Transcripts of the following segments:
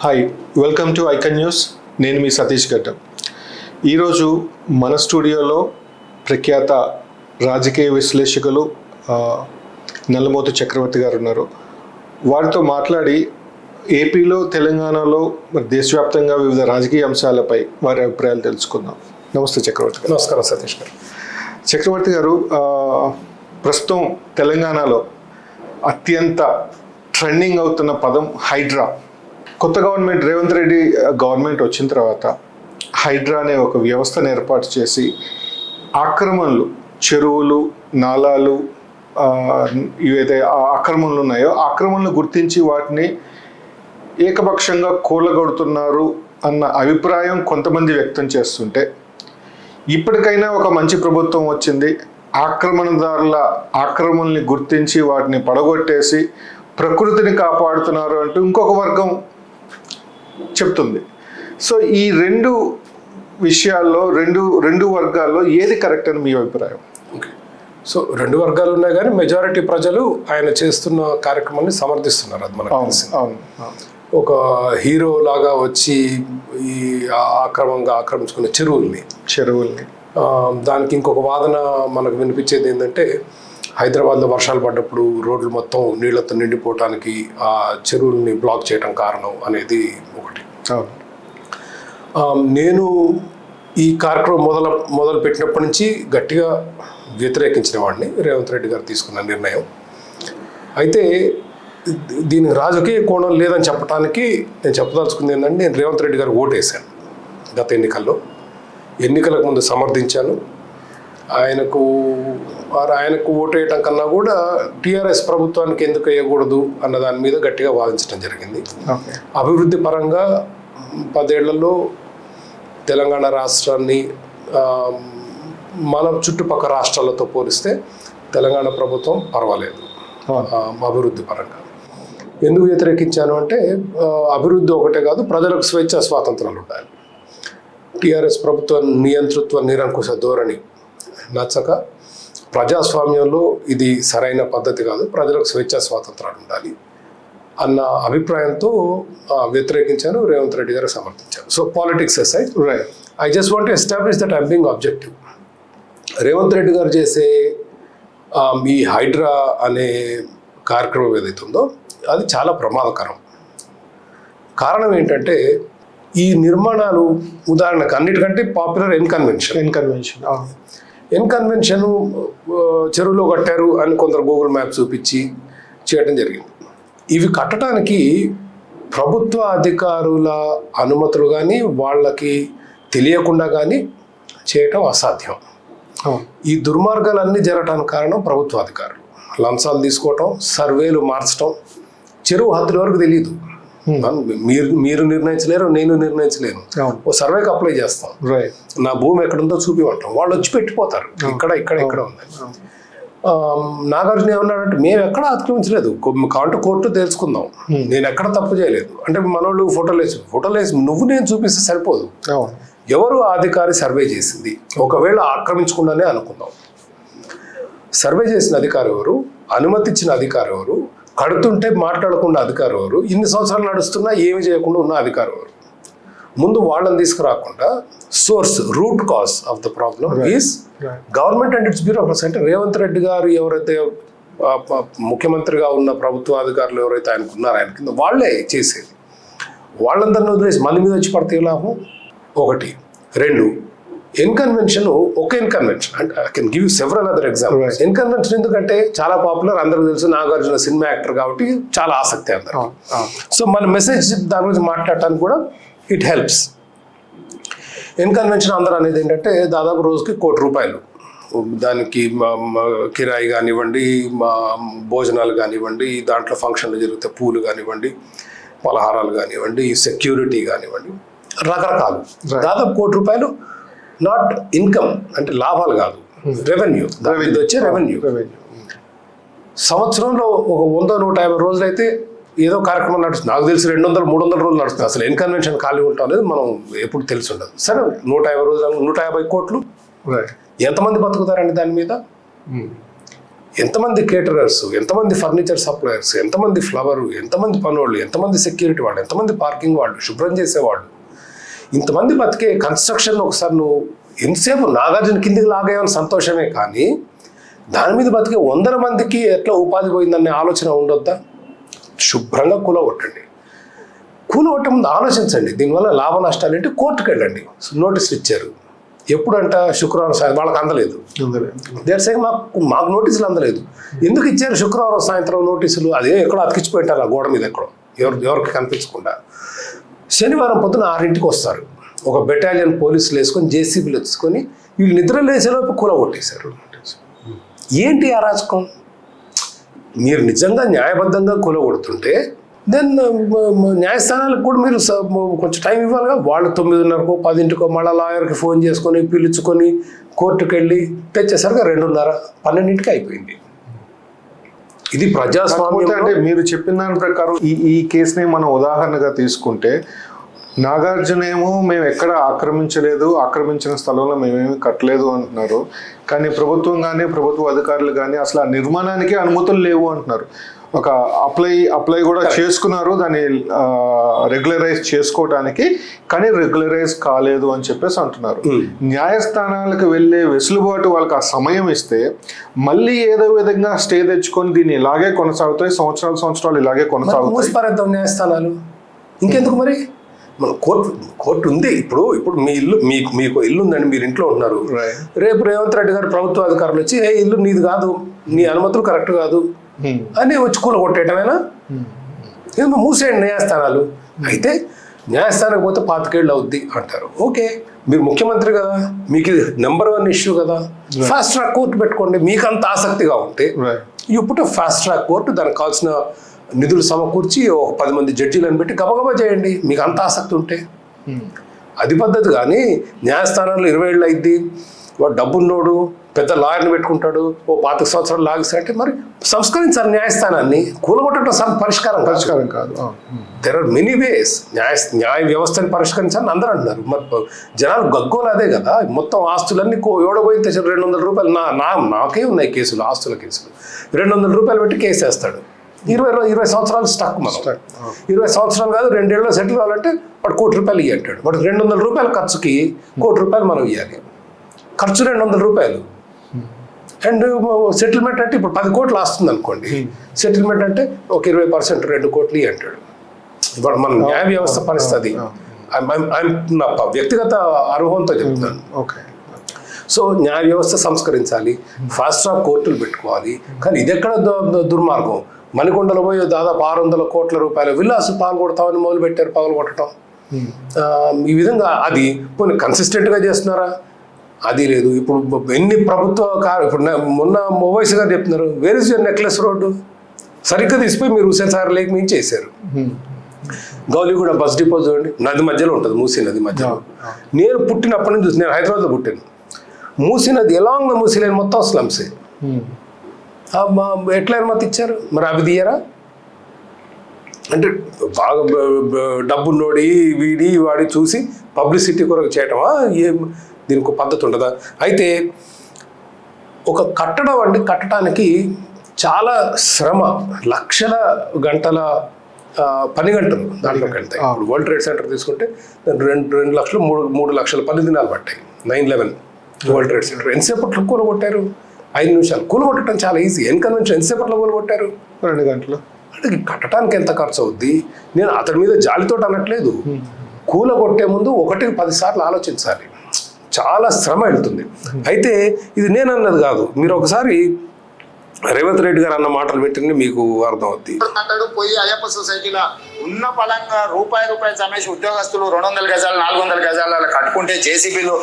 Hi, welcome to icon news. నేను మీ సతీష్ గడ్డం. ఈరోజు మన స్టూడియోలో ప్రఖ్యాత రాజకీయ విశ్లేషకులు నల్లమోతు చక్రవర్తి గారు ఉన్నారు. వారితో మాట్లాడి ఏపీలో, తెలంగాణలో, మరి దేశవ్యాప్తంగా వివిధ రాజకీయ అంశాలపై వారి అభిప్రాయాలు తెలుసుకుందాం. నమస్తే చక్రవర్తి గారు. నమస్కారం సతీష్ గారు. చక్రవర్తి గారు, ప్రస్తుతం తెలంగాణలో అత్యంత ట్రెండింగ్ అవుతున్న పదం హైడ్రా. కొత్త గవర్నమెంట్, రేవంత్ రెడ్డి గవర్నమెంట్ వచ్చిన తర్వాత హైడ్రా అనే ఒక వ్యవస్థను ఏర్పాటు చేసి ఆక్రమణలు, చెరువులు, నాలాలు, ఇవైతే ఆక్రమణలు ఉన్నాయో ఆక్రమణలు గుర్తించి వాటిని ఏకపక్షంగా కూలగొడుతున్నారు అన్న అభిప్రాయం కొంతమంది వ్యక్తం చేస్తుంటే, ఇప్పటికైనా ఒక మంచి ప్రభుత్వం వచ్చింది, ఆక్రమణదారుల ఆక్రమణల్ని గుర్తించి వాటిని పడగొట్టేసి ప్రకృతిని కాపాడుతున్నారు అంటూ ఇంకొక వర్గం చెప్తుంది. సో ఈ రెండు విషయాల్లో, రెండు వర్గాల్లో ఏది కరెక్ట్ అని మీ అభిప్రాయం? ఓకే, సో రెండు వర్గాలు ఉన్నాయి, కానీ మెజారిటీ ప్రజలు ఆయన చేస్తున్న కార్యక్రమాన్ని సమర్థిస్తున్నారు. అది మనకు తెలిసింది. ఒక హీరో లాగా వచ్చి ఈ ఆక్రమించుకున్న చెరువుల్ని దానికి ఇంకొక వాదన మనకు వినిపించేది ఏంటంటే, హైదరాబాద్లో వర్షాలు పడ్డప్పుడు రోడ్లు మొత్తం నీళ్లతో నిండిపోవటానికి ఆ చెరువుల్ని బ్లాక్ చేయడం కారణం అనేది ఒకటి. నేను ఈ కార్యక్రమం మొదలు పెట్టినప్పటి నుంచి గట్టిగా వ్యతిరేకించిన వాడిని, రేవంత్ రెడ్డి గారు తీసుకున్న నిర్ణయం. అయితే దీనికి రాజకీయ కోణం లేదని చెప్పడానికి నేను చెప్పదలుచుకుంది ఏంటంటే, నేను రేవంత్ రెడ్డి గారు ఓటేశాను గత ఎన్నికలకు ముందు సమర్థించాను. ఆయనకు ఓటేయటం కన్నా కూడా టీఆర్ఎస్ ప్రభుత్వానికి ఎందుకు వేయకూడదు అన్న దాని మీద గట్టిగా వాదించడం జరిగింది. అభివృద్ధి పరంగా 10 ఏళ్లలో తెలంగాణ రాష్ట్రాన్ని మన చుట్టుపక్కల రాష్ట్రాలతో పోలిస్తే తెలంగాణ ప్రభుత్వం పర్వాలేదు అభివృద్ధి పరంగా. ఎందుకు వ్యతిరేకించాను అంటే, అభివృద్ధి ఒకటే కాదు, ప్రజలకు స్వేచ్ఛ స్వాతంత్రాలు ఉండాలి. టీఆర్ఎస్ ప్రభుత్వ నియంతృత్వ నిరంకుశ ధోరణి నచ్చక, ప్రజాస్వామ్యంలో ఇది సరైన పద్ధతి కాదు, ప్రజలకు స్వేచ్ఛ స్వాతంత్రాలు ఉండాలి అన్న అభిప్రాయంతో వ్యతిరేకించాను. రేవంత్ రెడ్డి గారు సమర్థించాను. So politics aside, I just want to establish that I'm being objective. Revanth Reddy గారు చేసే ఈ హైడ్రా అనే కార్యక్రమం ఏదైతే ఉందో అది చాలా ప్రమాదకరం. కారణం ఏంటంటే, ఈ నిర్మాణాలు ఉదాహరణకు అన్నిటికంటే పాపులర్ ఎన్కన్వెన్షన్ చెరువులో కట్టారు అని కొందరు గూగుల్ మ్యాప్ చూపించి చేయడం జరిగింది. ఇవి కట్టడానికి ప్రభుత్వ అధికారుల అనుమతులు కానీ వాళ్ళకి తెలియకుండా కానీ చేయటం అసాధ్యం. ఈ దుర్మార్గాలన్నీ జరగడానికి కారణం ప్రభుత్వ అధికారులు లంచాలు తీసుకోవటం, సర్వేలు మార్చడం. చెరువు హద్దుల వరకు తెలియదు, మీరు నిర్ణయించలేరు, నేను నిర్ణయించలేను. ఓ సర్వేకి అప్లై చేస్తాం, నా భూమి ఎక్కడుందో చూపిమంటాం, వాళ్ళు వచ్చి పెట్టిపోతారు ఇక్కడ ఉంది. నాగార్జున ఏమన్నాడంటే, మేము ఎక్కడ అతిక్రమించలేదు, కాంటూ కోర్టు తెలుసుకుందాం, నేను ఎక్కడ తప్పు చేయలేదు అంటే, మనోళ్ళు ఫోటోలు వేసి నువ్వు నేను చూపిస్తే సరిపోదు. ఎవరు అధికారి సర్వే చేసింది? ఒకవేళ ఆక్రమించకుండానే అనుకుందాం, సర్వే చేసిన అధికారి ఎవరు, అనుమతి ఇచ్చిన అధికారి ఎవరు, కడుతుంటే మాట్లాడకుండా అధికారి ఎవరు, ఇన్ని సంవత్సరాలు నడుస్తున్నా ఏమి చేయకుండా ఉన్న అధికారి ఎవరు? ముందు వాళ్ళని తీసుకురాకుండా source, root cause of the problem is government and it's bureaucracy. అంటే రేవంత్ రెడ్డి గారు ఎవరైతే ముఖ్యమంత్రిగా ఉన్న ప్రభుత్వ అధికారులు ఎవరైతే ఆయనకు ఉన్నారో, ఆయన కింద వాళ్ళే చేసేది. వాళ్ళందరినీ వదిలేసి మంది మీద వచ్చి పడితే లాభం? ఒకటి. రెండు, ఎన్కన్వెన్షన్ అంటే I can give several other examples. N Convention ఎందుకంటే చాలా పాపులర్, అందరికీ తెలుసు, నాగార్జున సినిమా యాక్టర్ కాబట్టి చాలా ఆసక్తి అందరూ. సో మన మెసేజ్ దాని గురించి మాట్లాడటానికి కూడా ఇట్ హెల్ప్స్. ఎన్కన్వెన్షన్ అందరూ అనేది ఏంటంటే, దాదాపు రోజుకి ₹1,00,00,000 దానికి కిరాయి కానివ్వండి, భోజనాలు కానివ్వండి, దాంట్లో ఫంక్షన్లు జరిగితే పూలు కానివ్వండి, పలహారాలు కానివ్వండి, సెక్యూరిటీ కానివ్వండి, రకరకాలు. దాదాపు ₹1,00,00,000 నాట్ ఇన్కమ్ అంటే లాభాలు కాదు, రెవెన్యూ, ఇది వచ్చే రెవెన్యూ. సంవత్సరంలో ఒక 100-150 రోజులు అయితే ఏదో కార్యక్రమం నడుస్తుంది. నాకు తెలిసి 200-300 రోజులు నడుస్తుంది. అసలు ఎన్కన్వెన్షన్ ఖాళీ ఉంటాం అనేది మనం ఎప్పుడు తెలిసి ఉండదు. సరే, 150 రోజులు, 150 కోట్లు, ఎంతమంది బతుకుతారండి దాని మీద? ఎంతమంది కేటరర్స్, ఎంతమంది ఫర్నిచర్ సప్లయర్స్, ఎంతమంది ఫ్లవరు, ఎంతమంది పనోళ్ళు, ఎంతమంది సెక్యూరిటీ వాళ్ళు, ఎంతమంది పార్కింగ్ వాళ్ళు, శుభ్రం చేసేవాళ్ళు, ఇంతమంది బతికే కన్స్ట్రక్షన్ ఒకసారి నువ్వు ఎంతసేపు నాగార్జున కిందికి లాగేయని సంతోషమే, కానీ దాని మీద బతికే 100 మందికి ఎట్లా ఉపాధి పోయిందనే ఆలోచన ఉండొద్దా? శుభ్రంగా కూలగొట్టండి. కూలగొట్టే ముందు ఆలోచించండి, దీనివల్ల లాభ నష్టాలు ఏంటి, కోర్టుకు వెళ్ళండి. నోటీసులు ఇచ్చారు, ఎప్పుడంట శుక్రవారం సాయంత్రం, వాళ్ళకి అందలేదు. దేర్ సే మాకు నోటీసులు అందలేదు. ఎందుకు ఇచ్చారు శుక్రవారం సాయంత్రం నోటీసులు? అదే ఎక్కడో అతికిచ్చిపోయింటారు ఆ గోడ మీద, ఎక్కడో ఎవరికి కనిపించకుండా. శనివారం పొద్దున 6ంటికి వస్తారు, ఒక బెటాలియన్ పోలీసులు వేసుకొని జేసీబీలు వచ్చుకొని వీళ్ళు నిద్ర లేచేలోపు కూలగొట్టేశారు. ఏంటి అరాచకం? మీరు నిజంగా న్యాయబద్ధంగా కూలగొడుతుంటే దెన్ న్యాయస్థానాలకు కూడా మీరు కొంచెం టైం ఇవ్వాలిగా. వాళ్ళు 9:30కో 10ంటికో మళ్ళీ లాయర్కి ఫోన్ చేసుకొని పిలుచుకొని కోర్టుకు వెళ్ళి తెచ్చేసరికి 2:30, 12ంటికి అయిపోయింది. ఇది ప్రజాస్వామ్యం. అంటే మీరు చెప్పిన దాని ప్రకారం ఈ కేసుని మనం ఉదాహరణగా తీసుకుంటే, నాగార్జున ఏమో మేము ఎక్కడ ఆక్రమించిన స్థలంలో మేమేమి కట్టలేదు అంటున్నారు, కానీ ప్రభుత్వం కానీ ప్రభుత్వ అధికారులు కానీ అసలు ఆ నిర్మాణానికి అనుమతులు లేవు అంటున్నారు. ఒక అప్లై కూడా చేసుకున్నారు దాన్ని రెగ్యులరైజ్ చేసుకోవడానికి, కానీ రెగ్యులరైజ్ కాలేదు అని చెప్పేసి అంటున్నారు. న్యాయస్థానాలకు వెళ్ళే వెసులుబాటు వాళ్ళకి ఆ సమయం ఇస్తే మళ్ళీ ఏదో విధంగా స్టే తెచ్చుకొని దీన్ని ఇలాగే కొనసాగుతాయి, సంవత్సరాలు ఇలాగే కొనసాగుతాయి. న్యాయస్థానాలు ఇంకెందుకు మరి? మన కోర్టు ఉంది. ఇప్పుడు మీ ఇల్లు, మీకు ఇల్లు ఉందండి, మీరు ఇంట్లో ఉంటున్నారు. రేపు రేవంత్ రెడ్డి గారు ప్రభుత్వ అధికారులు వచ్చి ఏ ఇల్లు నీది కాదు, నీ అనుమతులు కరెక్ట్ కాదు అని వచ్చి కూలగొట్టేయటమేనా? మూసేయండి న్యాయస్థానాలు. అయితే న్యాయస్థానానికి పోతే 25 ఏళ్ళు అవుద్ది అంటారు. ఓకే, మీరు ముఖ్యమంత్రి కదా, మీకు ఇది నెంబర్ 1 ఇష్యూ కదా, ఫాస్ట్ ట్రాక్ కోర్టు పెట్టుకోండి. మీకు అంత ఆసక్తిగా ఉంటే ఇప్పుడు ఫాస్ట్ ట్రాక్ కోర్టు దానికి కావాల్సిన నిధులు సమకూర్చి ఒక 10 మంది జడ్జీలను పెట్టి గబగబా చేయండి, మీకు అంత ఆసక్తి ఉంటే. అది పద్ధతి. కానీ న్యాయస్థానంలో 20 ఏళ్ళు అయింది, వాడు డబ్బున్నోడు పెద్ద లాయర్ని పెట్టుకుంటాడు, ఓ 25 సంవత్సరాలు లాగిస్తే మరి సంస్కరించాలి న్యాయస్థానాన్ని. కూలగొట్టడం పరిష్కారం కాదు. దెర్ ఆర్ మెనీ వేస్ న్యాయ వ్యవస్థని పరిష్కరించాలని అందరూ అంటున్నారు. మరి జనాలు గగ్గోలు అదే కదా. మొత్తం ఆస్తులన్నీ ఎవడబోయి 200 రూపాయలు నాకే ఉన్నాయి కేసులు, ఆస్తుల కేసులు. 200 రూపాయలు పెట్టి కేసు వేస్తాడు. 20 సంవత్సరాలు స్టక్. మనం 20 సంవత్సరాలు కాదు, 2 ఏళ్ళలో సెటిల్ కావాలంటే వాడు 1 కోటి రూపాయలు ఇవ్వ అంటాడు. వాడు 200 రూపాయల ఖర్చుకి 1 కోటి రూపాయలు మనం ఇవ్వాలి. ఖర్చు 200 రూపాయలు. అండ్ సెటిల్మెంట్ అంటే ఇప్పుడు 10 కోట్లు వస్తుంది అనుకోండి, సెటిల్మెంట్ అంటే ఒక 20% 2 కోట్లు అంటాడు. ఇప్పుడు మన న్యాయ వ్యవస్థ పరిస్థితి. నా వ్యక్తిగత అనుభవంతో చెప్తున్నాను. సో న్యాయ వ్యవస్థ సంస్కరించాలి, ఫాస్ట్ ట్రాక్ కోర్టులు పెట్టుకోవాలి. కానీ ఇది ఎక్కడ దుర్మార్గం? మణికొండలో పోయి దాదాపు 600 కోట్ల రూపాయల విల్లాసు పాల్గొడతామని మొదలుపెట్టారు, పగలగొట్టడం. ఈ విధంగా అది కొన్ని కన్సిస్టెంట్గా చేస్తున్నారా? అది లేదు. ఇప్పుడు ఎన్ని ప్రభుత్వ ఇప్పుడు మొన్న ఓవైసీ గారు చెప్తున్నారు, where is your necklace road? సరిగ్గా తీసిపోయి మీరు హుస్సేన్ సాగర్ లేక్ నుంచి చేశారు. గౌలిగూడ బస్ డిపో చూడండి, నది మధ్యలో ఉంటుంది, మూసీ నది మధ్యలో. నేను పుట్టినప్పటి నుంచి చూసి, నేను హైదరాబాద్లో పుట్టాను. మూసీ నది ఎలాంగ్ మూసీ లేని మొత్తం స్లమ్సే. ఎట్లా అనుమతి ఇచ్చారు మరి? అవి తీయరా? అంటే బాగా డబ్బున్నోడి వాడి చూసి పబ్లిసిటీ కొరకు చేయటమా? దీనికి ఒక పద్ధతి ఉండదా? అయితే ఒక కట్టడానికి చాలా శ్రమ, లక్షల గంటల పని గంటలు దాంట్లోకి వెళ్తాయి. ఇప్పుడు వరల్డ్ ట్రేడ్ సెంటర్ తీసుకుంటే 2 లక్షలు 3 లక్షల పని దినాలు పట్టాయి. 9/11 వరల్డ్ ట్రేడ్ సెంటర్ ఎంతసేపట్లో కూలగొట్టారు? 5 నిమిషాలు. కూలగొట్టడం చాలా ఈజీ. ఎన్కన్వెన్షన్ ఎంతసేపట్లో కూలగొట్టారు? 2 గంటలు. అంటే కట్టడానికి ఎంత ఖర్చు అవుద్ది? నేను అతడి మీద జాలితో అనట్లేదు. కూలగొట్టే ముందు 1కి 10 సార్లు ఆలోచించాలి. చాలా శ్రమ వెళ్తుంది. అయితే ఇది నేను అన్నది కాదు, మీరు ఒకసారి రేవంత్ రెడ్డి గారు అన్న మాటలు పెట్టింది మీకు అర్థం అవుద్ది. పోయి అయ్యప్ప సొసైటీలో ఉన్న పలంగా రూపాయి జమేసి ఉద్యోగస్తులు 200 గజాలు 400 గజాలు అలా కట్టుకుంటే జేసీబీలు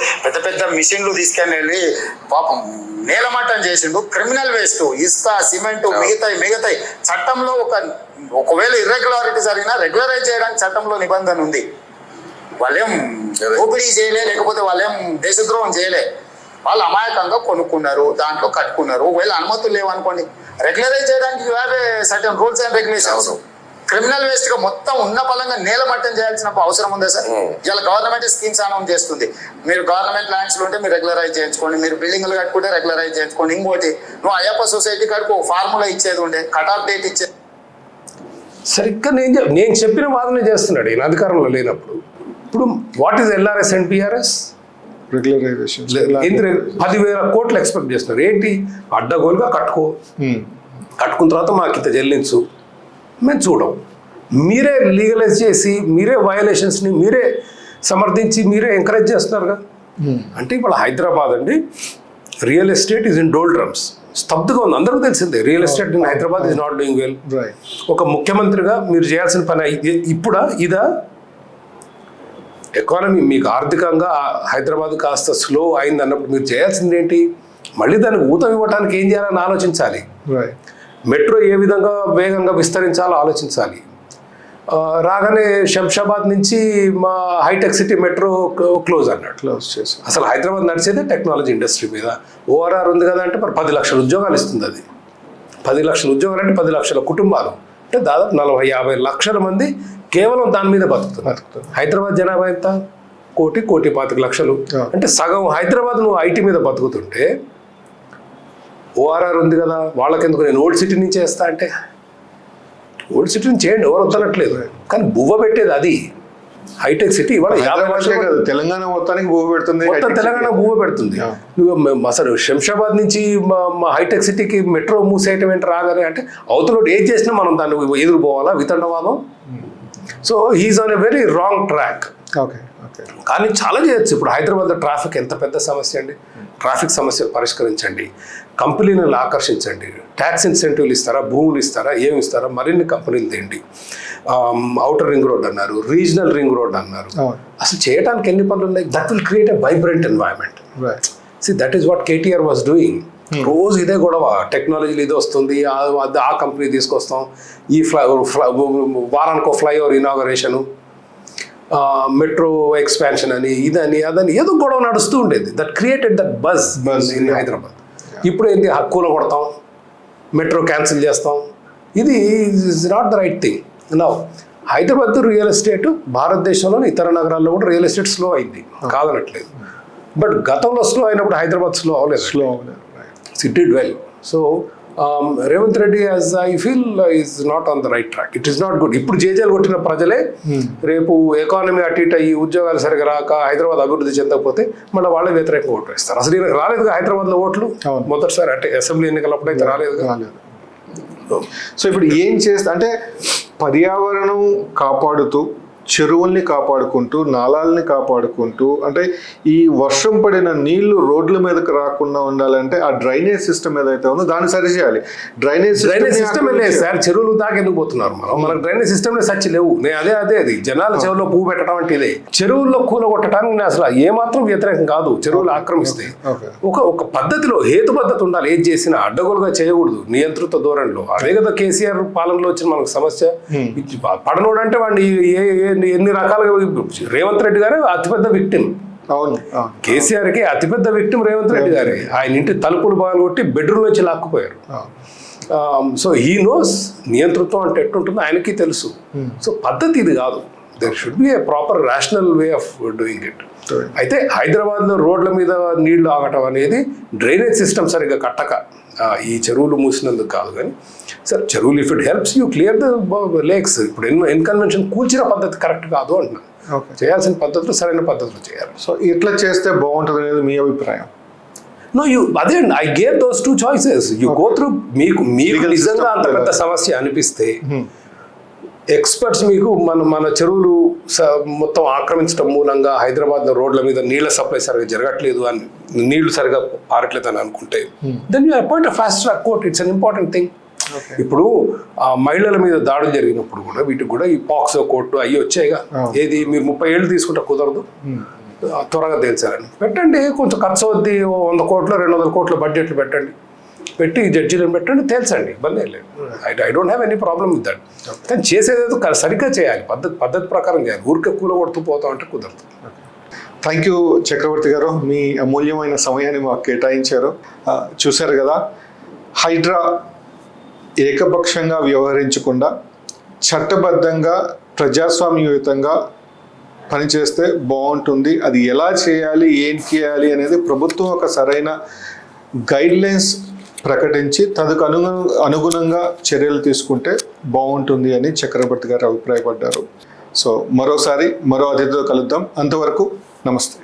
పెద్ద మిషన్లు తీసుకొని వెళ్ళి పాపం నేలమట్టం చేసిండు. క్రిమినల్ వేస్ట్, ఇసుక, సిమెంట్, మిగతాయి చట్టంలో ఒకవేళ ఇర్రెగ్యులారిటీ జరిగినా రెగ్యులరైజ్ చేయడానికి చట్టంలో నిబంధన ఉంది. వాళ్ళేం ఓపిడీ చేయలే, లేకపోతే వాళ్ళేం దేశద్రోహం చేయలే. వాళ్ళు అమాయకంగా కొనుక్కున్నారు, దాంట్లో కట్టుకున్నారు. ఒకవేళ అనుమతులు లేవనుకోండి, రెగ్యులరైజ్ చేయడానికి certain rules and regulations. Criminal waste గా మొత్తం ఉన్న పలంగా నేలమట్టం చేయాల్సిన అవసరం ఉందా సార్? ఇలా గవర్నమెంట్ స్కీమ్స్ అనౌన్స్ చేస్తుంది. మీరు గవర్నమెంట్ ల్యాండ్స్ లో ఉంటే మీరు రెగ్యులరైజ్ చేయించుకోండి, మీరు బిల్డింగ్లు కట్టుకుంటే రెగ్యులరైజ్ చేయించుకోండి. ఇంకోటి నువ్వు అయ్యప్ప సొసైటీ కడుపు ఫార్ములా ఇచ్చేది ఉండే, కట్ ఆఫ్ డేట్ ఇచ్చేది. సరిగ్గా నేను చెప్పిన వాదన చేస్తున్నాడు ఈయన అధికారంలో లేనప్పుడు. ఇప్పుడు what is LRS and PRS? Regularization 10,000 కోట్లు ఎక్స్పెక్ట్ చేస్తున్నారు. ఏంటి? అడ్డగోలుగా కట్టుకున్న తర్వాత మాకు ఇంత చెల్లించు, మేము చూడం. మీరే లీగలైజ్ చేసి మీరే వయలేషన్స్ని మీరే సమర్థించి మీరే ఎంకరేజ్ చేస్తున్నారుగా. అంటే ఇప్పుడు హైదరాబాద్ అండి, real estate is in doldrums, స్తబ్దుగా ఉంది. అందరికీ తెలిసిందే real estate in Hyderabad is not doing well. ఒక ముఖ్యమంత్రిగా మీరు చేయాల్సిన పని ఇదా? ఎకానమీ మీకు ఆర్థికంగా హైదరాబాద్ కాస్త స్లో అయింది అన్నప్పుడు మీరు చేయాల్సింది ఏంటి? మళ్ళీ దానికి ఊతం ఇవ్వడానికి ఏం చేయాలని ఆలోచించాలి. మెట్రో ఏ విధంగా వేగంగా విస్తరించాలో ఆలోచించాలి. రాగానే శంషాబాద్ నుంచి మా హైటెక్ సిటీ మెట్రో క్లోజ్ చేసి అసలు హైదరాబాద్ నడిచేదే టెక్నాలజీ ఇండస్ట్రీ మీద. ఓఆర్ఆర్ ఉంది కదా అంటే మరి 10 లక్షల ఉద్యోగాలు ఇస్తుంది. అది 10 లక్షల ఉద్యోగాలు అంటే 10 లక్షల కుటుంబాలు అంటే దాదాపు 40-50 లక్షల మంది కేవలం దాని మీద బతుకుతున్నారు. హైదరాబాద్ జనాభా ఎంత? 1,25,00,000. అంటే సగం హైదరాబాద్ నువ్వు ఐటీ మీద బతుకుతుంటే ఓఆర్ఆర్ ఉంది కదా, వాళ్ళకెందుకు నేను ఓల్డ్ సిటీ నుంచి వేస్తా అంటే ఓల్డ్ సిటీ నుంచి చేయండి, ఎవరు వద్దనట్లేదు. కానీ బువ్వ పెట్టేది అది హైటెక్ సిటీ. ఇవాళ 50 లక్షలు తెలంగాణ మొత్తానికి బువ్వ పెడుతుంది, మొత్తం తెలంగాణ బువ్వ పెడుతుంది. నువ్వు అసలు శంషాబాద్ నుంచి మా హైటెక్ సిటీకి మెట్రో మూసేయటం ఏంటి రాగానే అంటే అవతల ఏం చేసినా మనం దాన్ని ఎదురు పోవాలా? వితండవాదం. So he is on a very wrong track. కానీ చాలా చేయొచ్చు. ఇప్పుడు హైదరాబాద్లో ట్రాఫిక్ ఎంత పెద్ద సమస్య అండి. ట్రాఫిక్ సమస్యలు పరిష్కరించండి, కంపెనీలను ఆకర్షించండి, ట్యాక్స్ ఇన్సెంటివ్లు ఇస్తారా, భూములు ఇస్తారా, ఏమి ఇస్తారా, మరిన్ని కంపెనీలు తేండి. ఔటర్ రింగ్ రోడ్ అన్నారు, రీజనల్ రింగ్ రోడ్ అన్నారు. అసలు చేయడానికి ఎన్ని పనులు ఉన్నాయి? That will create a vibrant environment. See that is what KTR was doing. రోజు ఇదే గొడవ, టెక్నాలజీలు ఇది వస్తుంది, ఆ కంపెనీ తీసుకొస్తాం, ఈ వారానికి ఫ్లైఓవర్ ఇనాగరేషను, మెట్రో ఎక్స్పాన్షన్ అని, ఇదని అదని ఏదో గొడవ నడుస్తూ ఉండేది. That created that buzz in Hyderabad. ఇప్పుడు ఏంటి? హక్కులు కొడతాం, మెట్రో క్యాన్సిల్ చేస్తాం. ఇది is not the right thing. Now Hyderabad real estate భారతదేశంలోని ఇతర నగరాల్లో కూడా రియల్ ఎస్టేట్ స్లో అయింది, కాదనట్లేదు. బట్ గతంలో స్లో అయినప్పుడు హైదరాబాద్ స్లో అవ్వలేదు. It did well. So Revanth Reddy as I feel is not on the right track. It is not good. ఇప్పుడు జేజేలు కొట్టిన ప్రజలే రేపు ఎకానమీ అటు ఇటు అయ్యి ఉద్యోగాలు సరిగా రాక హైదరాబాద్ అభివృద్ధి చెందకపోతే మళ్ళీ వాళ్ళే వ్యతిరేకంగా ఓట్లు వేస్తారు. అసలు రాలేదుగా హైదరాబాద్లో ఓట్లు మొదటిసారి, అంటే అసెంబ్లీ ఎన్నికలప్పుడు అయితే రాలేదుగా. సో ఇప్పుడు ఏం చేస్తా అంటే పర్యావరణం కాపాడుతూ, చెరువుల్ని కాపాడుకుంటూ, నాళాలని కాపాడుకుంటూ, అంటే ఈ వర్షం పడిన నీళ్లు రోడ్ల మీదకి రాకుండా ఉండాలంటే ఆ డ్రైనేజ్ సిస్టమ్ ఏదైతే ఉందో దాన్ని సరి చేయాలి. డ్రైనేజ్ సిస్టమ్ లేదు సార్. చెరువులు దాకా ఎందుకు పోతున్నారు? మనకు డ్రైనేజ్ సిస్టమ్లో సచ్చి లేవు. అది జనాల చెరువులో పువ్వు పెట్టడం అంటే ఇదే. చెరువుల్లో కూల కొట్టడానికి నేను అసలు ఏమాత్రం వ్యతిరేకం కాదు. చెరువులు ఆక్రమిస్తే ఒక పద్ధతిలో హేతు పద్ధతి ఉండాలి. ఏది చేసినా అడ్డగోలుగా చేయకూడదు, నియంత్రిత ధోరణిలో. అదే కదా కేసీఆర్ పాలనలో వచ్చిన మనకు సమస్య. పడనోడు అంటే వాడిని ఎన్ని రకాలుగా, రేవంత్ రెడ్డి గారే అతిపెద్ద విక్టిమ్. కేసీఆర్కి అతిపెద్ద విక్టిమ్ రేవంత్ రెడ్డి గారే. ఆయన ఇంటి తలుపులు బాగా కొట్టి బెడ్రూమ్ నుంచి లాక్కుపోయారు. సో హీ నోస్ నియంతృత్వం అంటే ఎట్టుంటుందో ఆయనకి తెలుసు. సో పద్ధతి ఇది కాదు. There should be a proper rational way of doing it. అయితే హైదరాబాద్లో రోడ్ల మీద నీళ్లు ఆగటం అనేది డ్రైనేజ్ సిస్టమ్ సరిగ్గా కట్టక, ఈ చెరువులు మూసినందుకు కాదు. కానీ సార్ చెరువులు if it helps you clear the lakes. ఇప్పుడు ఇన్కన్వెన్షన్ కూల్చిన పద్ధతి కరెక్ట్ కాదు అంటున్నాను. చేయాల్సిన పద్ధతులు సరైన పద్ధతులు చేయాలి. సో ఇట్లా చేస్తే బాగుంటుంది అనేది మీ అభిప్రాయం? నో, అదే I gave those 2 choices. You go through. మీకు నిజంగా అంత పెద్ద సమస్య అనిపిస్తే ఎక్స్పర్ట్స్ మీకు మన చెరువులు మొత్తం ఆక్రమించడం మూలంగా హైదరాబాద్లో రోడ్ల మీద నీళ్ళ సప్లై సరిగా జరగట్లేదు అని, నీళ్లు సరిగా పారట్లేదు అని అనుకుంటే then you appoint fast track court. It's an important thing. ఇప్పుడు మహిళల మీద దాడులు జరిగినప్పుడు కూడా వీటికి కూడా ఈ పాక్సో కోర్టు అవి వచ్చాయిగా. ఏది మీరు 30 ఏళ్ళు తీసుకుంటే కుదరదు, త్వరగా తేల్చారని పెట్టండి. కొంచెం ఖర్చు అవుద్ది, 100 కోట్లు 200 కోట్ల బడ్జెట్లు పెట్టండి, పెట్టి జడ్జీలను పెట్టండి, తేల్చండి, ఇబ్బంది లేదు. I don't have any problem with that. కానీ చేసేది సరిగ్గా చేయాలి, పద్ధతి ప్రకారం చేయాలి. ఊరికే కూల కొడుతూ పోతాం అంటే కుదరదు. థ్యాంక్ యూ చక్రవర్తి గారు, మీ అమూల్యమైన సమయాన్ని మాకు కేటాయించారు. చూశారు కదా, హైడ్రా ఏకపక్షంగా వ్యవహరించకుండా చట్టబద్ధంగా ప్రజాస్వామ్యయుతంగా పనిచేస్తే బాగుంటుంది. అది ఎలా చేయాలి, ఏం చేయాలి అనేది ప్రభుత్వం ఒక సరైన గైడ్లైన్స్ ప్రకటించి తదుకు అనుగుణంగా చర్యలు తీసుకుంటే బాగుంటుంది అని చక్రవర్తి గారు అభిప్రాయపడ్డారు. సో మరోసారి మరో అతిథితో కలుద్దాం. అంతవరకు నమస్తే.